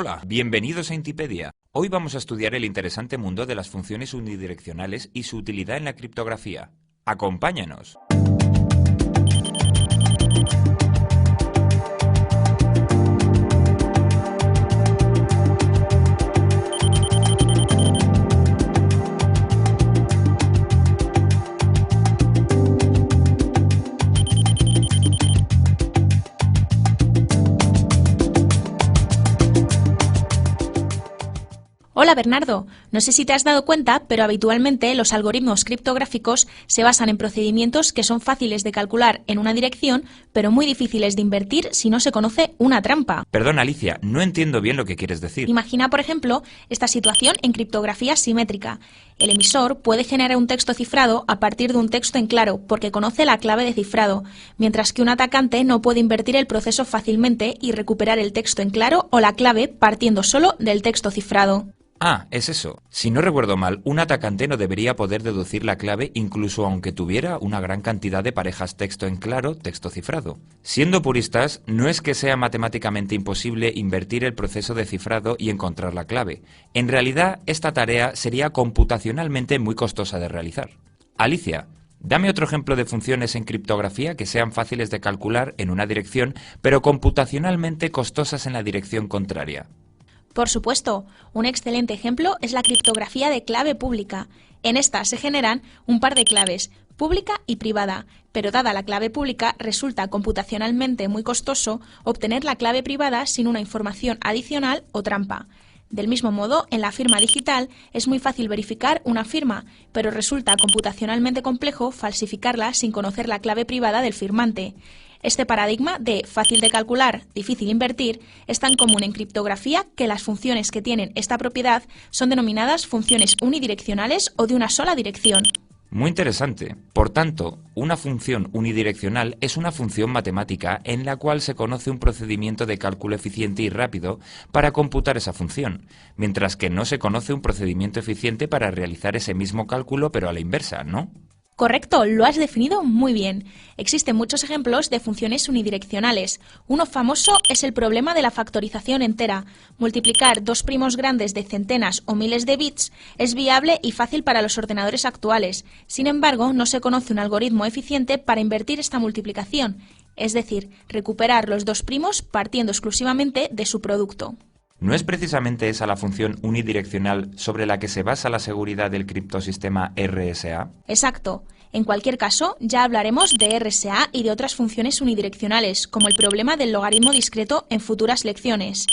Hola, bienvenidos a Intipedia. Hoy vamos a estudiar el interesante mundo de las funciones unidireccionales y su utilidad en la criptografía. ¡Acompáñanos! Hola Bernardo, no sé si te has dado cuenta, pero habitualmente los algoritmos criptográficos se basan en procedimientos que son fáciles de calcular en una dirección, pero muy difíciles de invertir si no se conoce una trampa. Perdón, Alicia, no entiendo bien lo que quieres decir. Imagina, por ejemplo, esta situación en criptografía simétrica. El emisor puede generar un texto cifrado a partir de un texto en claro, porque conoce la clave de cifrado, mientras que un atacante no puede invertir el proceso fácilmente y recuperar el texto en claro o la clave partiendo solo del texto cifrado. Ah, es eso. Si no recuerdo mal, un atacante no debería poder deducir la clave incluso aunque tuviera una gran cantidad de parejas texto en claro, texto cifrado. Siendo puristas, no es que sea matemáticamente imposible invertir el proceso de cifrado y encontrar la clave. En realidad, esta tarea sería computacionalmente muy costosa de realizar. Alicia, dame otro ejemplo de funciones en criptografía que sean fáciles de calcular en una dirección, pero computacionalmente costosas en la dirección contraria. Por supuesto, un excelente ejemplo es la criptografía de clave pública. En esta se generan un par de claves, pública y privada, pero dada la clave pública resulta computacionalmente muy costoso obtener la clave privada sin una información adicional o trampa. Del mismo modo, en la firma digital es muy fácil verificar una firma, pero resulta computacionalmente complejo falsificarla sin conocer la clave privada del firmante. Este paradigma de fácil de calcular, difícil invertir, es tan común en criptografía que las funciones que tienen esta propiedad son denominadas funciones unidireccionales o de una sola dirección. Muy interesante. Por tanto, una función unidireccional es una función matemática en la cual se conoce un procedimiento de cálculo eficiente y rápido para computar esa función, mientras que no se conoce un procedimiento eficiente para realizar ese mismo cálculo pero a la inversa, ¿no? Correcto, lo has definido muy bien. Existen muchos ejemplos de funciones unidireccionales. Uno famoso es el problema de la factorización entera. Multiplicar dos primos grandes de centenas o miles de bits es viable y fácil para los ordenadores actuales. Sin embargo, no se conoce un algoritmo eficiente para invertir esta multiplicación, es decir, recuperar los dos primos partiendo exclusivamente de su producto. ¿No es precisamente esa la función unidireccional sobre la que se basa la seguridad del criptosistema RSA? Exacto. En cualquier caso, ya hablaremos de RSA y de otras funciones unidireccionales, como el problema del logaritmo discreto en futuras lecciones.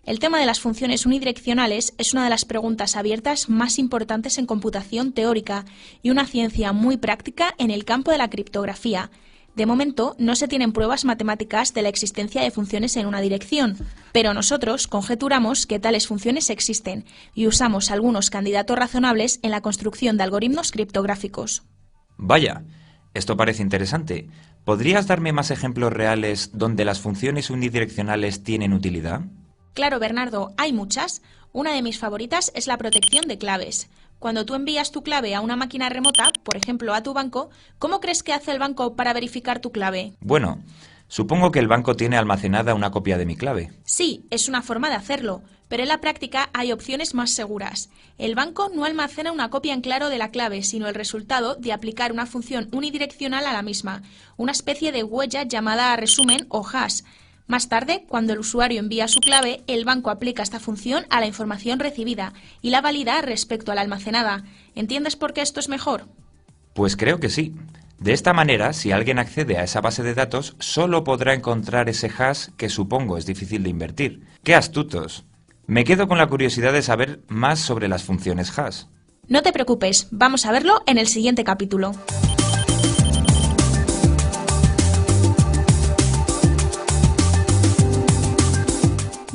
El tema de las funciones unidireccionales es una de las preguntas abiertas más importantes en computación teórica y una ciencia muy práctica en el campo de la criptografía. De momento, no se tienen pruebas matemáticas de la existencia de funciones en una dirección, pero nosotros conjeturamos que tales funciones existen y usamos algunos candidatos razonables en la construcción de algoritmos criptográficos. Vaya, esto parece interesante. ¿Podrías darme más ejemplos reales donde las funciones unidireccionales tienen utilidad? Claro, Bernardo, hay muchas. Una de mis favoritas es la protección de claves. Cuando tú envías tu clave a una máquina remota, por ejemplo a tu banco, ¿cómo crees que hace el banco para verificar tu clave? Bueno, supongo que el banco tiene almacenada una copia de mi clave. Sí, es una forma de hacerlo, pero en la práctica hay opciones más seguras. El banco no almacena una copia en claro de la clave, sino el resultado de aplicar una función unidireccional a la misma, una especie de huella llamada resumen o hash. Más tarde, cuando el usuario envía su clave, el banco aplica esta función a la información recibida y la valida respecto a la almacenada. ¿Entiendes por qué esto es mejor? Pues creo que sí. De esta manera, si alguien accede a esa base de datos, solo podrá encontrar ese hash que supongo es difícil de invertir. ¡Qué astutos! Me quedo con la curiosidad de saber más sobre las funciones hash. No te preocupes, vamos a verlo en el siguiente capítulo.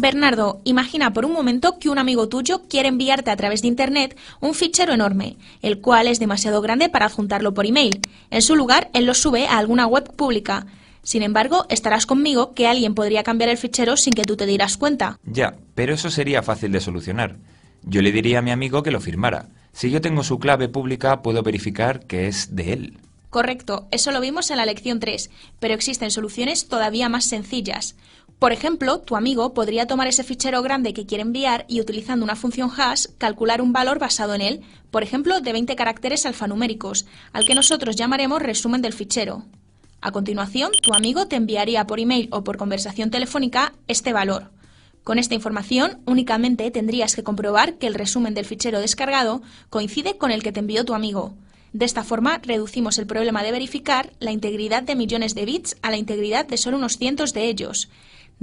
Bernardo, imagina por un momento que un amigo tuyo quiere enviarte a través de Internet un fichero enorme, el cual es demasiado grande para adjuntarlo por email. En su lugar, él lo sube a alguna web pública. Sin embargo, estarás conmigo que alguien podría cambiar el fichero sin que tú te dieras cuenta. Ya, pero eso sería fácil de solucionar. Yo le diría a mi amigo que lo firmara. Si yo tengo su clave pública, puedo verificar que es de él. Correcto, eso lo vimos en la lección 3, pero existen soluciones todavía más sencillas. Por ejemplo, tu amigo podría tomar ese fichero grande que quiere enviar y utilizando una función hash calcular un valor basado en él, por ejemplo, de 20 caracteres alfanuméricos, al que nosotros llamaremos resumen del fichero. A continuación, tu amigo te enviaría por email o por conversación telefónica este valor. Con esta información, únicamente tendrías que comprobar que el resumen del fichero descargado coincide con el que te envió tu amigo. De esta forma, reducimos el problema de verificar la integridad de millones de bits a la integridad de solo unos cientos de ellos.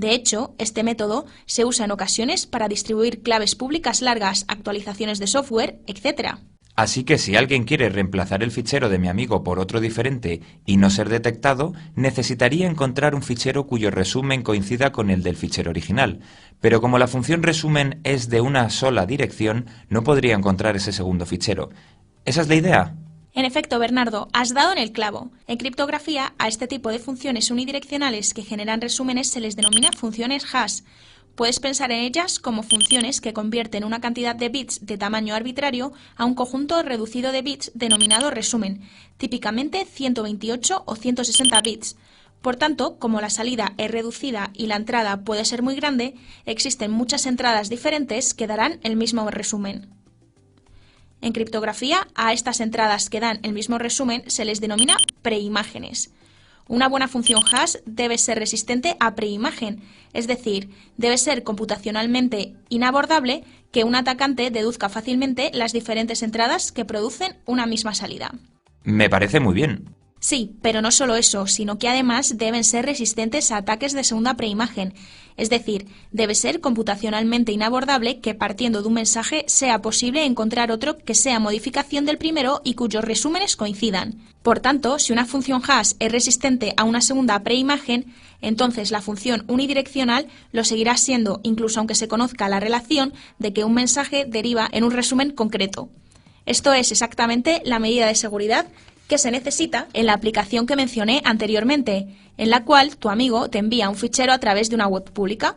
De hecho, este método se usa en ocasiones para distribuir claves públicas largas, actualizaciones de software, etc. Así que si alguien quiere reemplazar el fichero de mi amigo por otro diferente y no ser detectado, necesitaría encontrar un fichero cuyo resumen coincida con el del fichero original. Pero como la función resumen es de una sola dirección, no podría encontrar ese segundo fichero. ¿Esa es la idea? En efecto, Bernardo, has dado en el clavo. En criptografía, a este tipo de funciones unidireccionales que generan resúmenes se les denomina funciones hash. Puedes pensar en ellas como funciones que convierten una cantidad de bits de tamaño arbitrario a un conjunto reducido de bits denominado resumen, típicamente 128 o 160 bits. Por tanto, como la salida es reducida y la entrada puede ser muy grande, existen muchas entradas diferentes que darán el mismo resumen. En criptografía, a estas entradas que dan el mismo resumen se les denomina preimágenes. Una buena función hash debe ser resistente a preimagen, es decir, debe ser computacionalmente inabordable que un atacante deduzca fácilmente las diferentes entradas que producen una misma salida. Me parece muy bien. Sí, pero no solo eso, sino que además deben ser resistentes a ataques de segunda preimagen, es decir, debe ser computacionalmente inabordable que partiendo de un mensaje sea posible encontrar otro que sea modificación del primero y cuyos resúmenes coincidan. Por tanto, si una función hash es resistente a una segunda preimagen, entonces la función unidireccional lo seguirá siendo incluso aunque se conozca la relación de que un mensaje deriva en un resumen concreto. Esto es exactamente la medida de seguridad que se necesita en la aplicación que mencioné anteriormente, en la cual tu amigo te envía un fichero a través de una web pública.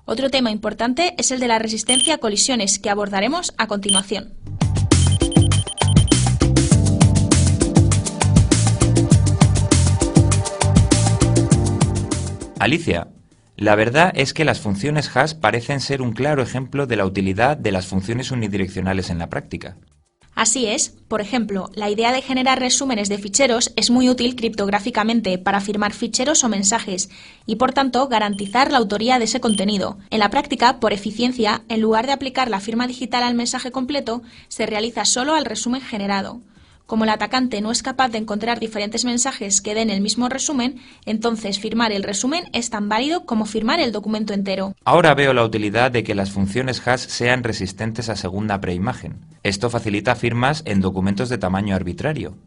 Otro tema importante es el de la resistencia a colisiones, que abordaremos a continuación. Alicia, la verdad es que las funciones hash parecen ser un claro ejemplo de la utilidad de las funciones unidireccionales en la práctica. Así es, por ejemplo, la idea de generar resúmenes de ficheros es muy útil criptográficamente para firmar ficheros o mensajes y, por tanto, garantizar la autoría de ese contenido. En la práctica, por eficiencia, en lugar de aplicar la firma digital al mensaje completo, se realiza solo al resumen generado. Como el atacante no es capaz de encontrar diferentes mensajes que den el mismo resumen, entonces firmar el resumen es tan válido como firmar el documento entero. Ahora veo la utilidad de que las funciones hash sean resistentes a segunda preimagen. Esto facilita firmas en documentos de tamaño arbitrario.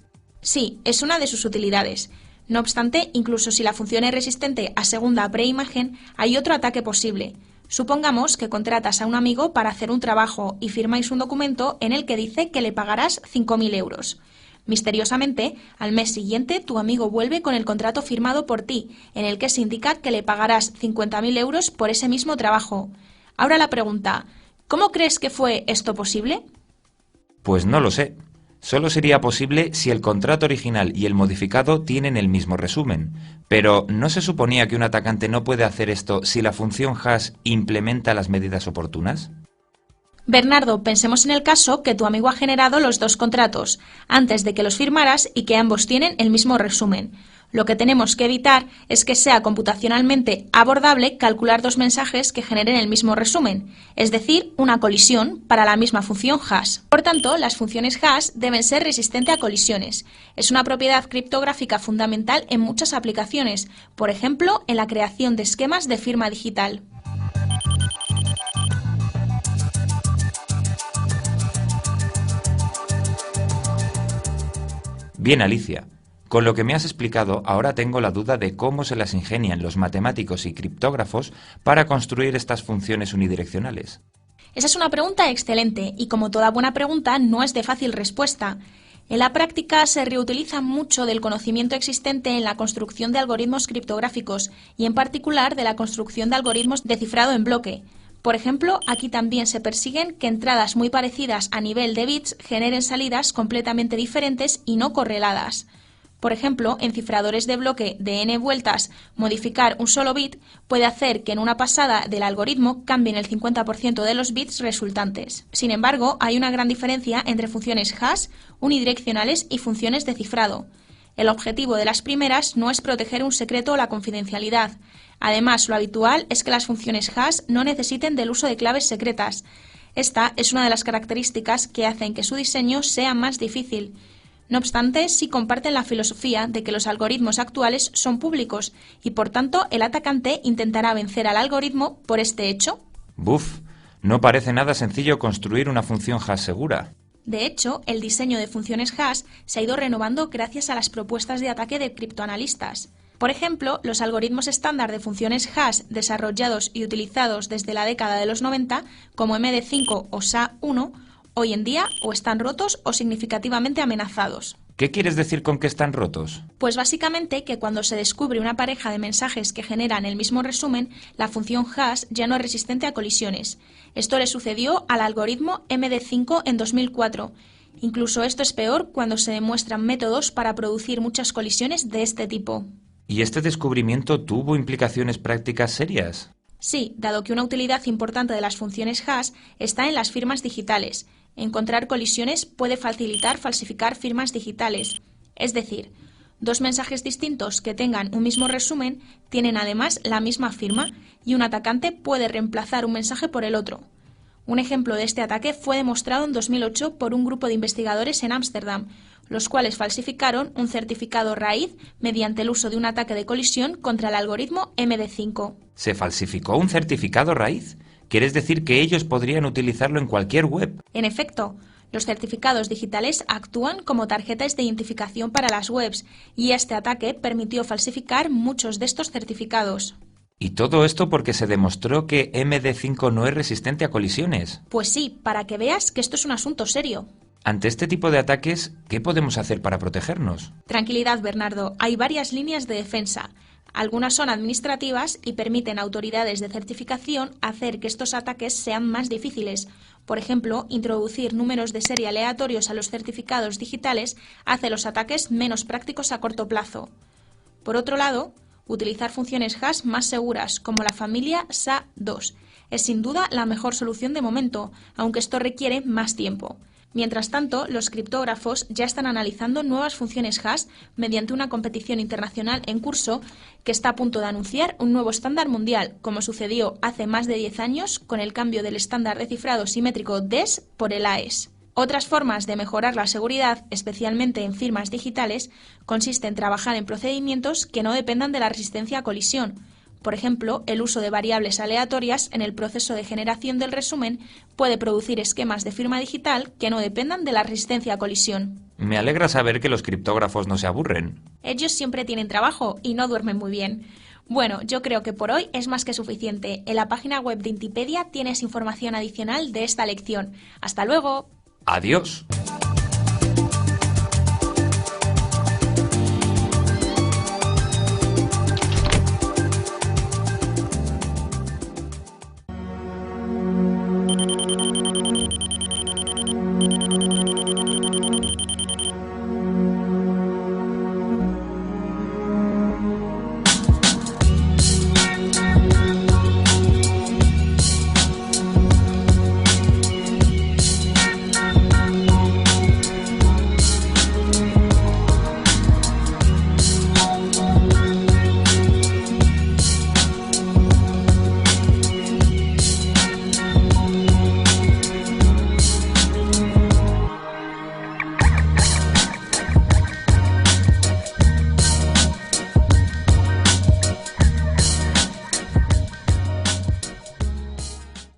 Sí, es una de sus utilidades. No obstante, incluso si la función es resistente a segunda preimagen, hay otro ataque posible. Supongamos que contratas a un amigo para hacer un trabajo y firmáis un documento en el que dice que le pagarás 5.000 euros. Misteriosamente, al mes siguiente, tu amigo vuelve con el contrato firmado por ti, en el que se indica que le pagarás 50.000 euros por ese mismo trabajo. Ahora la pregunta, ¿cómo crees que fue esto posible? Pues no lo sé. Solo sería posible si el contrato original y el modificado tienen el mismo resumen. Pero ¿no se suponía que un atacante no puede hacer esto si la función hash implementa las medidas oportunas? Bernardo, pensemos en el caso que tu amigo ha generado los dos contratos antes de que los firmaras y que ambos tienen el mismo resumen. Lo que tenemos que evitar es que sea computacionalmente abordable calcular dos mensajes que generen el mismo resumen, es decir, una colisión para la misma función hash. Por tanto, las funciones hash deben ser resistentes a colisiones. Es una propiedad criptográfica fundamental en muchas aplicaciones, por ejemplo, en la creación de esquemas de firma digital. Bien, Alicia. Con lo que me has explicado, ahora tengo la duda de cómo se las ingenian los matemáticos y criptógrafos para construir estas funciones unidireccionales. Esa es una pregunta excelente y, como toda buena pregunta, no es de fácil respuesta. En la práctica se reutiliza mucho del conocimiento existente en la construcción de algoritmos criptográficos y, en particular, de la construcción de algoritmos de cifrado en bloque. Por ejemplo, aquí también se persiguen que entradas muy parecidas a nivel de bits generen salidas completamente diferentes y no correladas. Por ejemplo, en cifradores de bloque de n vueltas, modificar un solo bit puede hacer que en una pasada del algoritmo cambien el 50% de los bits resultantes. Sin embargo, hay una gran diferencia entre funciones hash, unidireccionales y funciones de cifrado. El objetivo de las primeras no es proteger un secreto o la confidencialidad. Además, lo habitual es que las funciones hash no necesiten del uso de claves secretas. Esta es una de las características que hacen que su diseño sea más difícil. No obstante, sí comparten la filosofía de que los algoritmos actuales son públicos y, por tanto, el atacante intentará vencer al algoritmo por este hecho. Buf, no parece nada sencillo construir una función hash segura. De hecho, el diseño de funciones hash se ha ido renovando gracias a las propuestas de ataque de criptoanalistas. Por ejemplo, los algoritmos estándar de funciones hash desarrollados y utilizados desde la década de los 90, como MD5 o SHA-1, hoy en día o están rotos o significativamente amenazados. ¿Qué quieres decir con que están rotos? Pues básicamente que cuando se descubre una pareja de mensajes que generan el mismo resumen, la función hash ya no es resistente a colisiones. Esto le sucedió al algoritmo MD5 en 2004. Incluso esto es peor cuando se demuestran métodos para producir muchas colisiones de este tipo. ¿Y este descubrimiento tuvo implicaciones prácticas serias? Sí, dado que una utilidad importante de las funciones hash está en las firmas digitales. Encontrar colisiones puede facilitar falsificar firmas digitales. Es decir, dos mensajes distintos que tengan un mismo resumen tienen además la misma firma y un atacante puede reemplazar un mensaje por el otro. Un ejemplo de este ataque fue demostrado en 2008 por un grupo de investigadores en Ámsterdam, los cuales falsificaron un certificado raíz mediante el uso de un ataque de colisión contra el algoritmo MD5. ¿Se falsificó un certificado raíz? ¿Quieres decir que ellos podrían utilizarlo en cualquier web? En efecto, los certificados digitales actúan como tarjetas de identificación para las webs y este ataque permitió falsificar muchos de estos certificados. ¿Y todo esto porque se demostró que MD5 no es resistente a colisiones? Pues sí, para que veas que esto es un asunto serio. Ante este tipo de ataques, ¿qué podemos hacer para protegernos? Tranquilidad, Bernardo, hay varias líneas de defensa. Algunas son administrativas y permiten a autoridades de certificación hacer que estos ataques sean más difíciles. Por ejemplo, introducir números de serie aleatorios a los certificados digitales hace los ataques menos prácticos a corto plazo. Por otro lado, utilizar funciones hash más seguras, como la familia SHA-2, es sin duda la mejor solución de momento, aunque esto requiere más tiempo. Mientras tanto, los criptógrafos ya están analizando nuevas funciones hash mediante una competición internacional en curso que está a punto de anunciar un nuevo estándar mundial, como sucedió hace más de 10 años con el cambio del estándar de cifrado simétrico DES por el AES. Otras formas de mejorar la seguridad, especialmente en firmas digitales, consiste en trabajar en procedimientos que no dependan de la resistencia a colisión. Por ejemplo, el uso de variables aleatorias en el proceso de generación del resumen puede producir esquemas de firma digital que no dependan de la resistencia a colisión. Me alegra saber que los criptógrafos no se aburren. Ellos siempre tienen trabajo y no duermen muy bien. Bueno, yo creo que por hoy es más que suficiente. En la página web de Intipedia tienes información adicional de esta lección. ¡Hasta luego! ¡Adiós!